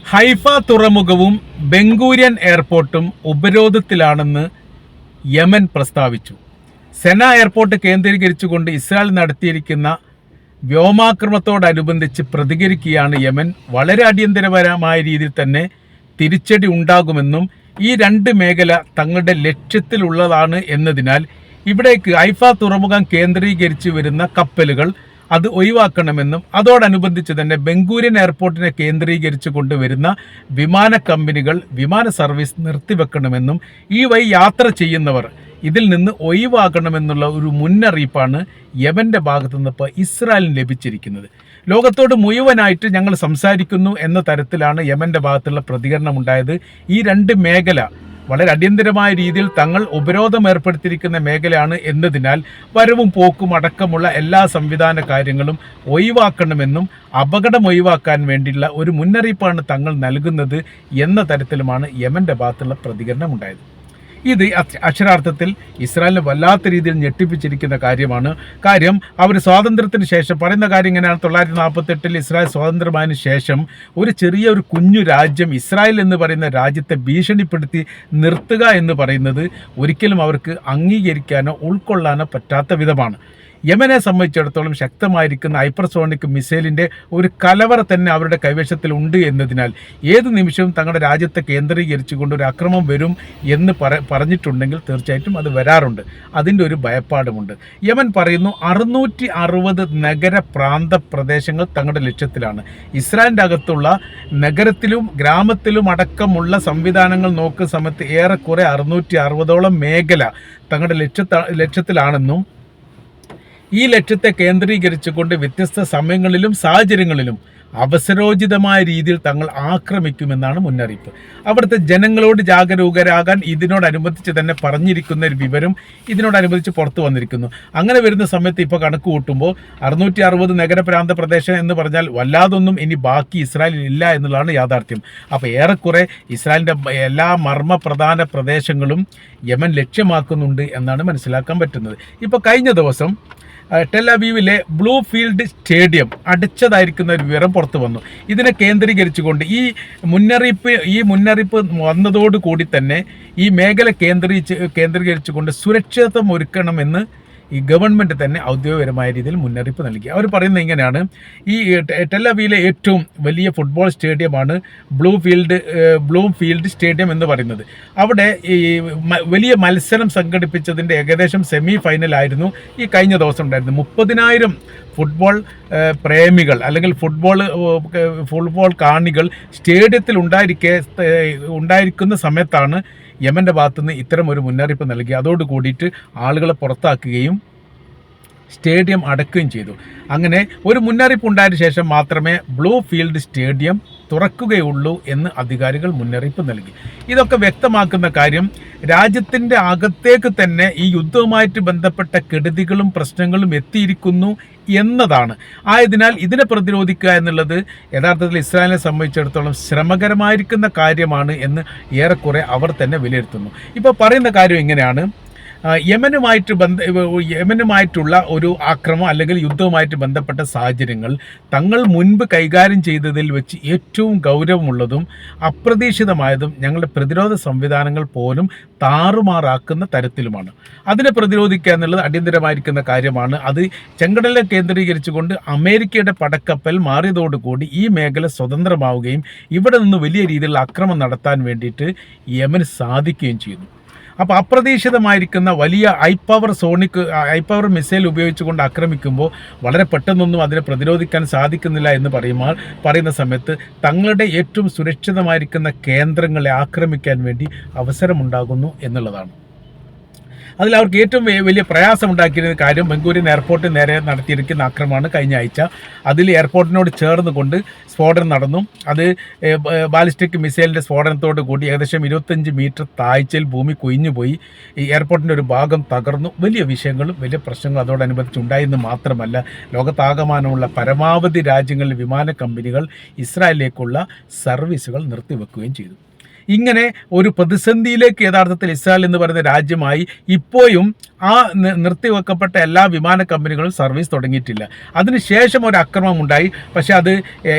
Haifa തുറമുഖവും Ben Gurion എയർപോർട്ടും ഉപരോധത്തിലാണെന്ന് യമൻ പ്രസ്താവിച്ചു. സെന എയർപോർട്ട് കേന്ദ്രീകരിച്ചുകൊണ്ട് ഇസ്രായേൽ നടത്തിയിരിക്കുന്ന വ്യോമാക്രമണത്തോടനുബന്ധിച്ച് പ്രതികരിക്കുകയാണ് യമൻ. വളരെ അടിയന്തരപരമായ രീതിയിൽ തന്നെ തിരിച്ചടി ഉണ്ടാകുമെന്നും ഈ രണ്ട് മേഖല തങ്ങളുടെ ലക്ഷ്യത്തിലുള്ളതാണ് എന്നതിനാൽ ഇവിടേക്ക് ഹൈഫ തുറമുഖം കേന്ദ്രീകരിച്ച് വരുന്ന കപ്പലുകൾ അത് ഒഴിവാക്കണമെന്നും അതോടനുബന്ധിച്ച് തന്നെ ബെൻഗൂരിയൻ എയർപോർട്ടിനെ കേന്ദ്രീകരിച്ച് കൊണ്ടുവരുന്ന വിമാന കമ്പനികൾ വിമാന സർവീസ് നിർത്തിവെക്കണമെന്നും ഈ വഴി യാത്ര ചെയ്യുന്നവർ ഇതിൽ നിന്ന് ഒഴിവാക്കണമെന്നുള്ള ഒരു മുന്നറിയിപ്പാണ് യമൻ്റെ ഭാഗത്തു നിന്ന് ഇപ്പോൾ ഇസ്രായേലിന് ലഭിച്ചിരിക്കുന്നത്. ലോകത്തോട് മുഴുവനായിട്ട് ഞങ്ങൾ സംസാരിക്കുന്നു എന്ന തരത്തിലാണ് യമൻ്റെ ഭാഗത്തുള്ള പ്രതികരണം ഉണ്ടായത്. ഈ രണ്ട് മേഖല വളരെ അടിയന്തരമായ രീതിയിൽ തങ്ങൾ ഉപരോധം ഏർപ്പെടുത്തിയിരിക്കുന്ന മേഖലയാണ് എന്നതിനാൽ വരവും പോക്കും അടക്കമുള്ള എല്ലാ സംവിധാന കാര്യങ്ങളും ഒഴിവാക്കണമെന്നും അപകടം ഒഴിവാക്കാൻ വേണ്ടിയുള്ള ഒരു മുന്നറിയിപ്പാണ് തങ്ങൾ നൽകുന്നത് എന്ന തരത്തിലുമാണ് യമൻ്റെ ഭാഗത്തുള്ള പ്രതികരണം ഉണ്ടായത്. ഇത് അക്ഷരാർത്ഥത്തിൽ ഇസ്രായേലിനെ വല്ലാത്ത രീതിയിൽ ഞെട്ടിപ്പിച്ചിരിക്കുന്ന കാര്യമാണ്. കാര്യം അവർ സ്വാതന്ത്ര്യത്തിന് ശേഷം പറയുന്ന കാര്യം ഇങ്ങനെയാണ്. 1948 ഇസ്രായേൽ സ്വാതന്ത്ര്യമായതിനു ശേഷം ഒരു ചെറിയ കുഞ്ഞു രാജ്യം ഇസ്രായേൽ എന്ന് പറയുന്ന രാജ്യത്തെ ഭീഷണിപ്പെടുത്തി നിർത്തുക എന്ന് പറയുന്നത് ഒരിക്കലും അവർക്ക് അംഗീകരിക്കാനോ ഉൾക്കൊള്ളാനോ പറ്റാത്ത വിധമാണ്. യമനെ സംബന്ധിച്ചിടത്തോളം ശക്തമായിരിക്കുന്ന ഹൈപ്പർസോണിക് മിസൈലിൻ്റെ ഒരു കലവറ തന്നെ അവരുടെ കൈവശത്തിലുണ്ട് എന്നതിനാൽ ഏത് നിമിഷവും തങ്ങളുടെ രാജ്യത്തെ കേന്ദ്രീകരിച്ചുകൊണ്ട് ഒരു അക്രമം വരും എന്ന് പറഞ്ഞിട്ടുണ്ടെങ്കിൽ തീർച്ചയായിട്ടും അത് വരാറുണ്ട്. അതിൻ്റെ ഒരു ഭയപ്പാടുമുണ്ട്. യമൻ പറയുന്നു 660 നഗര പ്രാന്ത പ്രദേശങ്ങൾ തങ്ങളുടെ ലക്ഷ്യത്തിലാണ്. ഇസ്രായേലിൻ്റെ അകത്തുള്ള നഗരത്തിലും ഗ്രാമത്തിലും അടക്കമുള്ള സംവിധാനങ്ങൾ നോക്കുന്ന സമയത്ത് ഏറെക്കുറെ 660ഓളം മേഖല തങ്ങളുടെ ലക്ഷ്യത്തിലാണെന്നും ഈ ലക്ഷ്യത്തെ കേന്ദ്രീകരിച്ചുകൊണ്ട് വ്യത്യസ്ത സമയങ്ങളിലും സാഹചര്യങ്ങളിലും അവസരോചിതമായ രീതിയിൽ തങ്ങൾ ആക്രമിക്കുമെന്നാണ് മുന്നറിയിപ്പ്. അവിടുത്തെ ജനങ്ങളോട് ജാഗരൂകരാകാൻ ഇതിനോടനുബന്ധിച്ച് തന്നെ പറഞ്ഞിരിക്കുന്ന ഒരു വിവരം ഇതിനോടനുബന്ധിച്ച് പുറത്തു വന്നിരിക്കുന്നു. അങ്ങനെ വരുന്ന സമയത്ത് ഇപ്പോൾ കണക്ക് കൂട്ടുമ്പോൾ 660 നഗരപ്രാന്ത പ്രദേശം എന്ന് പറഞ്ഞാൽ വല്ലാതൊന്നും ഇനി ബാക്കി ഇസ്രായേലിൽ ഇല്ല എന്നുള്ളതാണ് യാഥാർത്ഥ്യം. അപ്പോൾ ഏറെക്കുറെ ഇസ്രായേലിൻ്റെ എല്ലാ മർമ്മപ്രധാന പ്രദേശങ്ങളും യമൻ ലക്ഷ്യമാക്കുന്നുണ്ട് എന്നാണ് മനസ്സിലാക്കാൻ പറ്റുന്നത്. ഇപ്പോൾ കഴിഞ്ഞ ദിവസം ടെൽ-അവീവിലെ ബ്ലൂ ഫീൽഡ് സ്റ്റേഡിയം അടച്ചതായിരിക്കുന്ന ഒരു വിവരം പുറത്തു വന്നു. ഇതിനെ കേന്ദ്രീകരിച്ചുകൊണ്ട് ഈ മുന്നറിയിപ്പ് വന്നതോടുകൂടി തന്നെ ഈ മേഖല കേന്ദ്രീകരിച്ചുകൊണ്ട് സുരക്ഷിതത്വം ഒരുക്കണമെന്ന് ഈ ഗവൺമെൻറ് തന്നെ ഔദ്യോഗികപരമായ രീതിയിൽ മുന്നറിയിപ്പ് നൽകി. അവർ പറയുന്നത് ഇങ്ങനെയാണ്: ഈ ടെൽ-അവീവിലെ ഏറ്റവും വലിയ ഫുട്ബോൾ സ്റ്റേഡിയമാണ് ബ്ലൂ ഫീൽഡ് സ്റ്റേഡിയം എന്ന് പറയുന്നത്. അവിടെ ഈ വലിയ മത്സരം സംഘടിപ്പിച്ചതിൻ്റെ ഏകദേശം സെമി ഫൈനലായിരുന്നു ഈ കഴിഞ്ഞ ദിവസം ഉണ്ടായിരുന്നത്. 30,000 ഫുട്ബോൾ പ്രേമികൾ അല്ലെങ്കിൽ ഫുട്ബോൾ കാണികൾ സ്റ്റേഡിയത്തിൽ ഉണ്ടായിരിക്കുന്ന സമയത്താണ് യമൻ്റെ ഭാഗത്തുനിന്ന് ഇത്തരം ഒരു മുന്നറിയിപ്പ് നൽകി. അതോട് കൂടിയിട്ട് ആളുകളെ പുറത്താക്കുകയും സ്റ്റേഡിയം അടക്കുകയും ചെയ്തു. അങ്ങനെ ഒരു മുന്നറിയിപ്പ് ഉണ്ടായതിനു ശേഷം മാത്രമേ ബ്ലൂ ഫീൽഡ് സ്റ്റേഡിയം തുറക്കുകയുള്ളൂ എന്ന് അധികാരികൾ മുന്നറിയിപ്പ് നൽകി. ഇതൊക്കെ വ്യക്തമാക്കുന്ന കാര്യം രാജ്യത്തിൻ്റെ അകത്തേക്ക് തന്നെ ഈ യുദ്ധവുമായിട്ട് ബന്ധപ്പെട്ട കെടുതികളും പ്രശ്നങ്ങളും എത്തിയിരിക്കുന്നു എന്നതാണ്. ആയതിനാൽ ഇതിനെ പ്രതിരോധിക്കുക എന്നുള്ളത് യഥാർത്ഥത്തിൽ ഇസ്രായേലിനെ സംബന്ധിച്ചിടത്തോളം ശ്രമകരമായിരിക്കുന്ന കാര്യമാണ് എന്ന് ഏറെക്കുറെ അവർ തന്നെ വിലയിരുത്തുന്നു. ഇപ്പോൾ പറയുന്ന കാര്യം എങ്ങനെയാണ്: യമനുമായിട്ടുള്ള ഒരു ആക്രമണം അല്ലെങ്കിൽ യുദ്ധവുമായിട്ട് ബന്ധപ്പെട്ട സാഹചര്യങ്ങൾ തങ്ങൾ മുൻപ് കൈകാര്യം ചെയ്തതിൽ വെച്ച് ഏറ്റവും ഗൗരവമുള്ളതും അപ്രതീക്ഷിതമായതും ഞങ്ങളുടെ പ്രതിരോധ സംവിധാനങ്ങൾ പോലും താറുമാറാക്കുന്ന തരത്തിലുമാണ്. അതിനെ പ്രതിരോധിക്കുക എന്നുള്ളത് അടിയന്തരമായിരിക്കുന്ന കാര്യമാണ്. അത് ചെങ്കടലിനെ കേന്ദ്രീകരിച്ചുകൊണ്ട് അമേരിക്കയുടെ പടക്കപ്പൽ മാറിയതോടുകൂടി ഈ മേഖല സ്വതന്ത്രമാവുകയും ഇവിടെ നിന്ന് വലിയ രീതിയിലുള്ള ആക്രമണം നടത്താൻ വേണ്ടിയിട്ട് യമന് സാധിക്കുകയും ചെയ്യുന്നു. അപ്പോൾ അപ്രതീക്ഷിതമായിരിക്കുന്ന വലിയ ഹൈ പവർ മിസൈൽ ഉപയോഗിച്ചുകൊണ്ട് ആക്രമിക്കുമ്പോൾ വളരെ പെട്ടെന്നൊന്നും അതിനെ പ്രതിരോധിക്കാൻ സാധിക്കുന്നില്ല എന്ന് പറയുന്ന സമയത്ത് തങ്ങളുടെ ഏറ്റവും സുരക്ഷിതമായിരിക്കുന്ന കേന്ദ്രങ്ങളെ ആക്രമിക്കാൻ വേണ്ടി അവസരമുണ്ടാകുന്നു എന്നുള്ളതാണ്. അതിൽ അവർക്ക് ഏറ്റവും വലിയ പ്രയാസമുണ്ടാക്കിയിരുന്ന കാര്യം ബെൻഗൂരിയൻ എയർപോർട്ടിന് നേരെ നടത്തിയിരിക്കുന്ന ആക്രമണമാണ് കഴിഞ്ഞ ആഴ്ച. അതിൽ എയർപോർട്ടിനോട് ചേർന്നുകൊണ്ട് സ്ഫോടനം നടന്നു. അത് ബാലിസ്റ്റിക് മിസൈലിൻ്റെ സ്ഫോടനത്തോടു കൂടി ഏകദേശം 25 മീറ്റർ താഴ്ചയിൽ ഭൂമി കൊഴിഞ്ഞുപോയി. ഈ എയർപോർട്ടിൻ്റെ ഒരു ഭാഗം തകർന്നു. വലിയ വിഷയങ്ങളും വലിയ പ്രശ്നങ്ങളും അതോടനുബന്ധിച്ചുണ്ടായെന്ന് മാത്രമല്ല, ലോകത്താകമാനമുള്ള പരമാവധി രാജ്യങ്ങളിലെ വിമാന കമ്പനികൾ ഇസ്രായേലിലേക്കുള്ള സർവീസുകൾ നിർത്തിവെക്കുകയും ചെയ്തു. ഇങ്ങനെ ഒരു പ്രതിസന്ധിയിലേക്ക് യഥാർത്ഥത്തിൽ ഇസ്രായേൽ എന്ന് പറയുന്ന രാജ്യമായി ഇപ്പോഴും ആ നിർത്തിവെക്കപ്പെട്ട എല്ലാ വിമാന കമ്പനികളും സർവീസ് തുടങ്ങിയിട്ടില്ല. അതിനുശേഷം ഒരു ആക്രമണം ഉണ്ടായി. പക്ഷേ അത്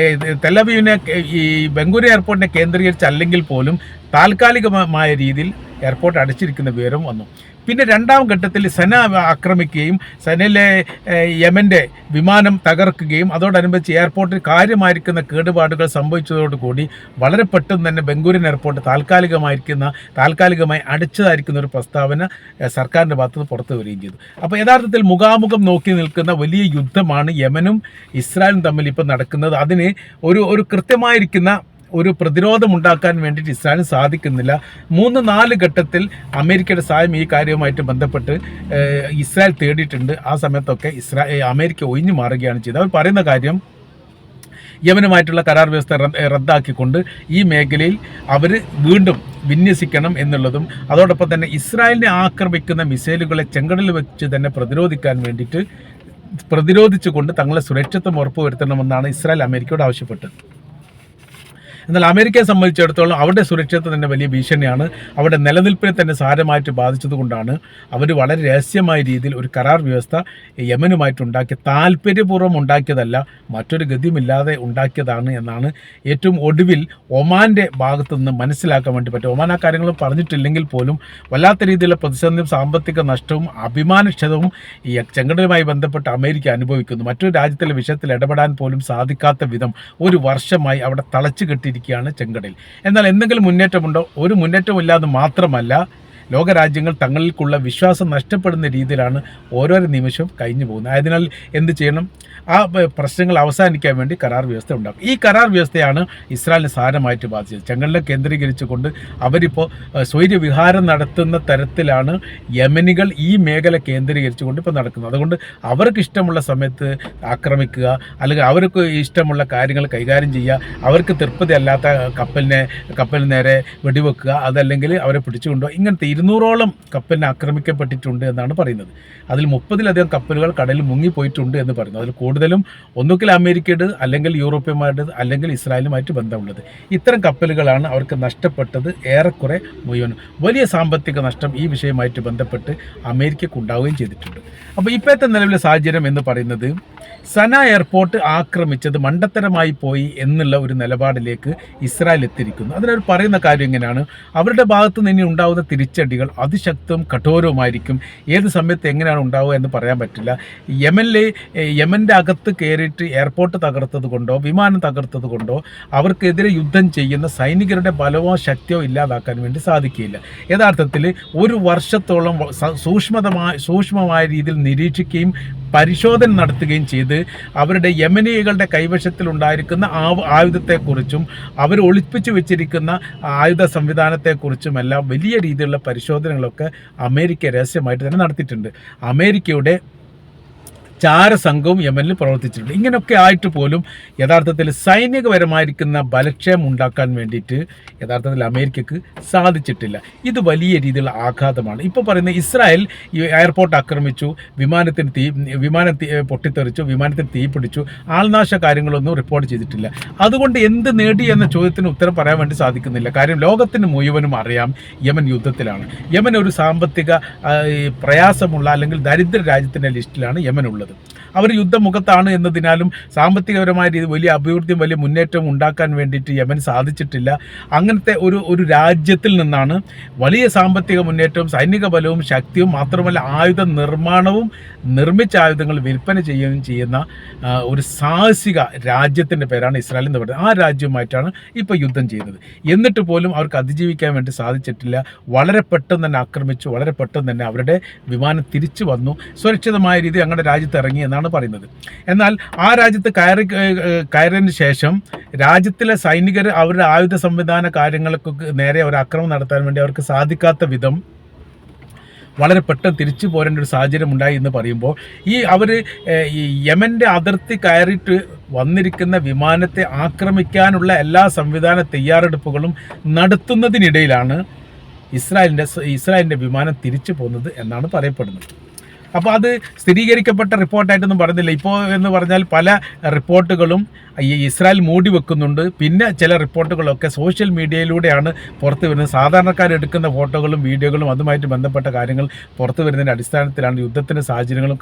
തെലവീവിനെ ഈ ബംഗൂരു എയർപോർട്ടിനെ കേന്ദ്രീകരിച്ചല്ലെങ്കിൽ പോലും താൽക്കാലികമായ രീതിയിൽ എയർപോർട്ട് അടച്ചിരിക്കുന്ന വിവരം വന്നു. പിന്നെ രണ്ടാം ഘട്ടത്തിൽ സന ആക്രമിക്കുകയും സനയിലെ യമൻ്റെ വിമാനം തകർക്കുകയും അതോടനുബന്ധിച്ച് എയർപോർട്ടിൽ കാര്യമായിരിക്കുന്ന കേടുപാടുകൾ സംഭവിച്ചതോടുകൂടി വളരെ പെട്ടെന്ന് തന്നെ ബംഗൂരിൻ എയർപോർട്ട് താൽക്കാലികമായി അടച്ചതായിരിക്കുന്ന ഒരു പ്രസ്താവന സർക്കാരിൻ്റെ ഭാഗത്തുനിന്ന് പുറത്തു വരികയും ചെയ്തു. അപ്പോൾ യഥാർത്ഥത്തിൽ മുഖാമുഖം നോക്കി നിൽക്കുന്ന വലിയ യുദ്ധമാണ് യമനും ഇസ്രായേലും തമ്മിൽ ഇപ്പോൾ നടക്കുന്നത്. അതിന് ഒരു കൃത്യമായിരിക്കുന്ന ഒരു പ്രതിരോധമുണ്ടാക്കാൻ വേണ്ടിയിട്ട് ഇസ്രായേലിന് സാധിക്കുന്നില്ല. 3-4 ഘട്ടത്തിൽ അമേരിക്കയുടെ സഹായം ഈ കാര്യവുമായിട്ട് ബന്ധപ്പെട്ട് ഇസ്രായേൽ തേടിയിട്ടുണ്ട്. ആ സമയത്തൊക്കെ അമേരിക്ക ഒഴിഞ്ഞു മാറുകയാണ് ചെയ്തത്. അവർ പറയുന്ന കാര്യം യമനുമായിട്ടുള്ള കരാർ വ്യവസ്ഥ റദ്ദാക്കിക്കൊണ്ട് ഈ മേഖലയിൽ അവർ വീണ്ടും വിന്യസിക്കണം എന്നുള്ളതും അതോടൊപ്പം തന്നെ ഇസ്രായേലിനെ ആക്രമിക്കുന്ന മിസൈലുകളെ ചെങ്കടലിൽ വെച്ച് തന്നെ പ്രതിരോധിച്ചുകൊണ്ട് തങ്ങളെ സുരക്ഷിതത്വം ഉറപ്പുവരുത്തണമെന്നാണ് ഇസ്രായേൽ അമേരിക്കയോട് ആവശ്യപ്പെട്ടത്. എന്നാൽ അമേരിക്കയെ സംബന്ധിച്ചിടത്തോളം അവരുടെ സുരക്ഷിതത്വം തന്നെ വലിയ ഭീഷണിയാണ്. അവരുടെ നിലനിൽപ്പിനെ തന്നെ സാരമായിട്ട് ബാധിച്ചതുകൊണ്ടാണ് അവർ വളരെ രഹസ്യമായ രീതിയിൽ ഒരു കരാർ വ്യവസ്ഥ യമനുമായിട്ടുണ്ടാക്കിയ താല്പര്യപൂർവ്വം ഉണ്ടാക്കിയതല്ല, മറ്റൊരു ഗതിയുമില്ലാതെ ഉണ്ടാക്കിയതാണ് എന്നാണ് ഏറ്റവും ഒടുവിൽ ഒമാൻ്റെ ഭാഗത്തു നിന്ന് മനസ്സിലാക്കാൻ വേണ്ടി പറ്റും. ഒമാൻ ആ കാര്യങ്ങൾ പറഞ്ഞിട്ടില്ലെങ്കിൽ പോലും വല്ലാത്ത രീതിയിലുള്ള പ്രതിസന്ധിയും സാമ്പത്തിക നഷ്ടവും അഭിമാനക്ഷതവും ഈ ചെങ്കടലുമായി ബന്ധപ്പെട്ട് അമേരിക്ക അനുഭവിക്കുന്നു. മറ്റൊരു രാജ്യത്തിലെ വിഷയത്തിൽ ഇടപെടാൻ പോലും സാധിക്കാത്ത വിധം ഒരു വർഷമായി അവിടെ തളച്ചു കെട്ടിയിരിക്കുകയാണ് ചെങ്കടൽ. എന്നാൽ എന്തെങ്കിലും മുന്നേറ്റമുണ്ടോ? ഒരു മുന്നേറ്റമില്ലാതെ മാത്രമല്ല, ലോകരാജ്യങ്ങൾ തങ്ങൾക്കുള്ള വിശ്വാസം നഷ്ടപ്പെടുന്ന രീതിയിലാണ് ഓരോരോ നിമിഷവും കഴിഞ്ഞു പോകുന്നത്. ആയതിനാൽ എന്ത് ചെയ്യണം? ആ പ്രശ്നങ്ങൾ അവസാനിക്കാൻ വേണ്ടി കരാർ വ്യവസ്ഥ ഉണ്ടാക്കും. ഈ കരാർ വ്യവസ്ഥയാണ് ഇസ്രായേലിനെ സാരമായിട്ട് ബാധിച്ചത്. ചെങ്കടലിനെ കേന്ദ്രീകരിച്ചുകൊണ്ട് അവരിപ്പോൾ സ്വൈര്യവിഹാരം നടത്തുന്ന തരത്തിലാണ് യമനികൾ ഈ മേഖല കേന്ദ്രീകരിച്ചുകൊണ്ട് ഇപ്പോൾ നടക്കുന്നത്. അതുകൊണ്ട് അവർക്ക് ഇഷ്ടമുള്ള സമയത്ത് ആക്രമിക്കുക, അല്ലെങ്കിൽ അവർക്ക് ഇഷ്ടമുള്ള കാര്യങ്ങൾ കൈകാര്യം ചെയ്യുക, അവർക്ക് തൃപ്തി അല്ലാത്ത കപ്പലിന് നേരെ വെടിവെക്കുക, അതല്ലെങ്കിൽ അവരെ പിടിച്ചുകൊണ്ടുപോകുക. ഇങ്ങനത്തെ 200ഓളം കപ്പലിനെ ആക്രമിക്കപ്പെട്ടിട്ടുണ്ട് എന്നാണ് പറയുന്നത്. അതിൽ 30-ലധികം കപ്പലുകൾ കടലിൽ മുങ്ങിപ്പോയിട്ടുണ്ട് എന്ന് പറയുന്നു. അതിൽ കൂടുതലും ഒന്നുകിൽ അമേരിക്കയുടെ, അല്ലെങ്കിൽ യൂറോപ്യന്മാരുടെ, അല്ലെങ്കിൽ ഇസ്രായേലുമായിട്ട് ബന്ധമുള്ളത്. ഇത്തരം കപ്പലുകളാണ് അവർക്ക് നഷ്ടപ്പെട്ടത്. ഏറെക്കുറെ മുഴുവൻ വലിയ സാമ്പത്തിക നഷ്ടം ഈ വിഷയമായിട്ട് ബന്ധപ്പെട്ട് അമേരിക്കക്ക് ഉണ്ടാവുകയും ചെയ്തിട്ടുണ്ട്. അപ്പോൾ ഇപ്പോഴത്തെ നിലവിലെ സാഹചര്യം എന്ന് പറയുന്നത് സന എയർപോർട്ട് ആക്രമിച്ചത് മണ്ടത്തരമായി പോയി എന്നുള്ള ഒരു നിലപാടിലേക്ക് ഇസ്രായേൽ എത്തിയിരിക്കുന്നു. അതിനവർ പറയുന്ന കാര്യം എങ്ങനെയാണ്? അവരുടെ ഭാഗത്ത് നിന്ന് ഇനി ഉണ്ടാകുന്ന തിരിച്ചടികൾ അതിശക്തവും കഠോരവുമായിരിക്കും. ഏത് സമയത്ത് എങ്ങനെയാണ് ഉണ്ടാവുക എന്ന് പറയാൻ പറ്റില്ല. യമൻ്റെ അകത്ത് കയറിയിട്ട് എയർപോർട്ട് തകർത്തത് കൊണ്ടോ വിമാനം തകർത്തത് കൊണ്ടോ അവർക്കെതിരെ യുദ്ധം ചെയ്യുന്ന സൈനികരുടെ ബലമോ ശക്തിയോ ഇല്ലാതാക്കാൻ വേണ്ടി സാധിക്കില്ല. യഥാർത്ഥത്തിൽ ഒരു വർഷത്തോളം സൂക്ഷ്മമായ രീതിയിൽ നിരീക്ഷിക്കുകയും പരിശോധന നടത്തുകയും ചെയ്ത് അവരുടെ യമനികളുടെ കൈവശത്തിലുണ്ടായിരിക്കുന്ന ആയുധത്തെക്കുറിച്ചും അവർ ഒളിപ്പിച്ചു വെച്ചിരിക്കുന്ന ആയുധ സംവിധാനത്തെക്കുറിച്ചുമെല്ലാം വലിയ രീതിയിലുള്ള പരിശോധനകളൊക്കെ അമേരിക്ക രഹസ്യമായിട്ട് തന്നെ നടത്തിയിട്ടുണ്ട്. അമേരിക്കയുടെ ചാരസംഘവും യമനിൽ പ്രവർത്തിച്ചിട്ടുണ്ട്. ഇങ്ങനെയൊക്കെ ആയിട്ട് പോലും യഥാർത്ഥത്തിൽ സൈനികപരമായിരിക്കുന്ന ബലക്ഷയം ഉണ്ടാക്കാൻ വേണ്ടിയിട്ട് യഥാർത്ഥത്തിൽ അമേരിക്കക്ക് സാധിച്ചിട്ടില്ല. ഇത് വലിയ രീതിയിലുള്ള ആഘാതമാണ്. ഇപ്പോൾ പറയുന്ന ഇസ്രായേൽ ഈ എയർപോർട്ട് ആക്രമിച്ചു, വിമാനം പൊട്ടിത്തെറിച്ചു, വിമാനത്തിന് തീ പിടിച്ചു, ആൾനാശ കാര്യങ്ങളൊന്നും റിപ്പോർട്ട് ചെയ്തിട്ടില്ല. അതുകൊണ്ട് എന്ത് നേടി എന്ന ചോദ്യത്തിന് ഉത്തരം പറയാൻ വേണ്ടി സാധിക്കുന്നില്ല. കാര്യം ലോകത്തിന് മുഴുവനും അറിയാം യമൻ യുദ്ധത്തിലാണ്. യമൻ ഒരു സാമ്പത്തിക പ്രയാസമുള്ള അല്ലെങ്കിൽ ദരിദ്ര രാജ്യത്തിൻ്റെ ലിസ്റ്റിലാണ് യമൻ ഉള്ളത്. അവർ യുദ്ധമുഖത്താണ് എന്നതിനാലും സാമ്പത്തികപരമായ രീതി വലിയ അഭിവൃദ്ധിയും വലിയ മുന്നേറ്റവും ഉണ്ടാക്കാൻ വേണ്ടിയിട്ട് യമൻ സാധിച്ചിട്ടില്ല. അങ്ങനത്തെ ഒരു രാജ്യത്തിൽ നിന്നാണ് വലിയ സാമ്പത്തിക മുന്നേറ്റവും സൈനിക ബലവും ശക്തിയും മാത്രമല്ല ആയുധ നിർമ്മാണവും നിർമ്മിച്ച ആയുധങ്ങൾ വിൽപ്പന ചെയ്യുകയും ചെയ്യുന്ന ഒരു സാഹസിക രാജ്യത്തിൻ്റെ പേരാണ് ഇസ്രായേൽ എന്ന് പറയുന്നത്. ആ രാജ്യവുമായിട്ടാണ് ഇപ്പോൾ യുദ്ധം ചെയ്യുന്നത്. എന്നിട്ട് പോലും അവർക്ക് അതിജീവിക്കാൻ വേണ്ടി സാധിച്ചിട്ടില്ല. വളരെ പെട്ടെന്ന് തന്നെ ആക്രമിച്ചു, വളരെ പെട്ടെന്ന് തന്നെ അവരുടെ വിമാനം തിരിച്ചു വന്നു, സുരക്ഷിതമായ രീതി ഞങ്ങളുടെ രാജ്യത്ത് ഇറങ്ങി എന്നാണ് പറയുന്നത്. എന്നാൽ ആ രാജ്യത്ത് കയറിയതിന് ശേഷം രാജ്യത്തിലെ സൈനികർ അവരുടെ ആയുധ സംവിധാന കാര്യങ്ങൾക്ക് നേരെ ഒരു ആക്രമണം നടത്താൻ വേണ്ടി അവർക്ക് സാധിക്കാത്ത വിധം വളരെ പെട്ടെന്ന് തിരിച്ചു പോരേണ്ട ഒരു സാഹചര്യം ഉണ്ടായി എന്ന് പറയുമ്പോൾ ഈ യമൻ്റെ അതിർത്തി കയറിയിട്ട് വന്നിരിക്കുന്ന വിമാനത്തെ ആക്രമിക്കാനുള്ള എല്ലാ സംവിധാന തയ്യാറെടുപ്പുകളും നടത്തുന്നതിനിടയിലാണ് ഇസ്രായേലിൻ്റെ വിമാനം തിരിച്ചു പോകുന്നത് എന്നാണ് പറയപ്പെടുന്നത്. അപ്പോൾ അത് സ്ഥിരീകരിക്കപ്പെട്ട റിപ്പോർട്ടായിട്ടൊന്നും പറഞ്ഞില്ല. ഇപ്പോൾ എന്ന് പറഞ്ഞാൽ പല റിപ്പോർട്ടുകളും ഈ ഇസ്രായേൽ മൂടി വെക്കുന്നുണ്ട്. പിന്നെ ചില റിപ്പോർട്ടുകളൊക്കെ സോഷ്യൽ മീഡിയയിലൂടെയാണ് പുറത്തു വരുന്നത്. സാധാരണക്കാരെടുക്കുന്ന ഫോട്ടോകളും വീഡിയോകളും അതുമായിട്ട് ബന്ധപ്പെട്ട കാര്യങ്ങൾ പുറത്തു വരുന്നതിൻ്റെ അടിസ്ഥാനത്തിലാണ് യുദ്ധത്തിൻ്റെ സാഹചര്യങ്ങളും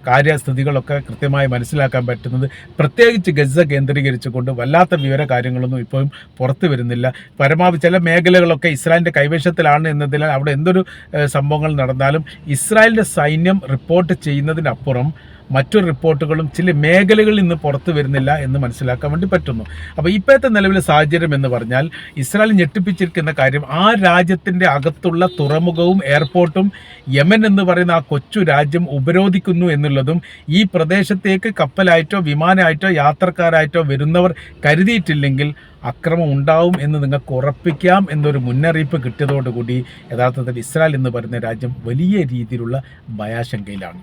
കാര്യസ്ഥിതികളൊക്കെ കൃത്യമായി മനസ്സിലാക്കാൻ പറ്റുന്നത്. പ്രത്യേകിച്ച് ഗസ കേന്ദ്രീകരിച്ചുകൊണ്ട് വല്ലാത്ത വിവര കാര്യങ്ങളൊന്നും ഇപ്പോഴും പുറത്തു വരുന്നില്ല. പരമാവധി ചില മേഖലകളൊക്കെ ഇസ്രായേലിൻ്റെ കൈവശത്തിലാണ് എന്നതിനാൽ അവിടെ എന്തൊരു സംഭവങ്ങൾ നടന്നാലും ഇസ്രായേലിൻ്റെ സൈന്യം റിപ്പോർട്ട് ചെയ്യുന്നതിനപ്പുറം മറ്റു റിപ്പോർട്ടുകളും ചില മേഖലകളിൽ നിന്ന് പുറത്തു വരുന്നില്ല എന്ന് മനസ്സിലാക്കാൻ വേണ്ടി പറ്റുന്നു. അപ്പോൾ ഇപ്പോഴത്തെ നിലവിലെ സാഹചര്യം എന്ന് പറഞ്ഞാൽ ഇസ്രായേൽ ഞെട്ടിപ്പിച്ചിരിക്കുന്ന കാര്യം ആ രാജ്യത്തിൻ്റെ അകത്തുള്ള തുറമുഖവും എയർപോർട്ടും യമൻ എന്ന് പറയുന്ന ആ കൊച്ചു രാജ്യം ഉപരോധിക്കുന്നു എന്നുള്ളതും ഈ പ്രദേശത്തേക്ക് കപ്പലായിട്ടോ വിമാനമായിട്ടോ യാത്രക്കാരായിട്ടോ വരുന്നവർ കരുതിയിട്ടില്ലെങ്കിൽ അക്രമം ഉണ്ടാവും എന്ന് നിങ്ങൾക്ക് ഉറപ്പിക്കാം എന്നൊരു മുന്നറിയിപ്പ് കിട്ടിയതോടുകൂടി യഥാർത്ഥത്തിൽ ഇസ്രായേൽ എന്ന് പറയുന്ന രാജ്യം വലിയ രീതിയിലുള്ള ഭയാശങ്കയിലാണ്.